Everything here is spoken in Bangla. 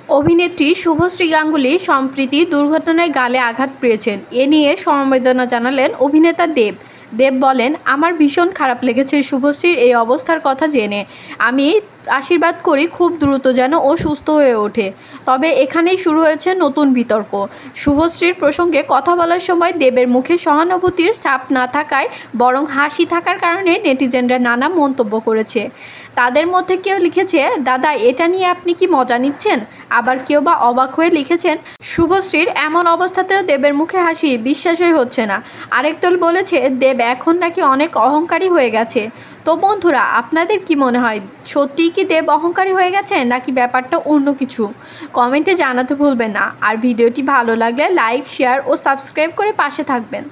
অভিনেত্রী শুভশ্রী গাঙ্গুলী সম্প্রতি দুর্ঘটনায় গালে আঘাত পেয়েছেন। এ নিয়ে সমবেদনা জানালেন অভিনেতা দেব। দেব বলেন, আমার ভীষণ খারাপ লেগেছে শুভশ্রীর এই অবস্থার কথা জেনে। আমি আশীর্বাদ করি খুব দ্রুত যেন ও সুস্থ হয়ে ওঠে। তবে এখানেই শুরু হয়েছে নতুন বিতর্ক। শুভশ্রীর প্রসঙ্গে কথা বলার সময় দেবের মুখে সহানুভূতির ছাপ না থাকায় বরং হাসি থাকার কারণে নেটিজেনরা নানা মন্তব্য করেছে। তাদের মধ্যে কেউ লিখেছে, দাদা এটা নিয়ে আপনি কি মজা নিচ্ছেন? আবার কেউ বা অবাক হয়ে লিখেছেন, শুভশ্রীর এমন অবস্থাতেও দেবের মুখে হাসি বিশ্বাসই হচ্ছে না। আরেক দল বলেছে, দেব এখন নাকি অনেক অহংকারী হয়ে গেছে। তো বন্ধুরা, আপনাদের কি মনে হয়, সত্যিই কি দেব অহংকারী হয়ে গেছে নাকি ব্যাপারটা অন্য কিছু? কমেন্টে জানাতে ভুলবেন না। আর ভিডিওটি ভালো লাগলে লাইক, শেয়ার ও সাবস্ক্রাইব করে পাশে থাকবেন।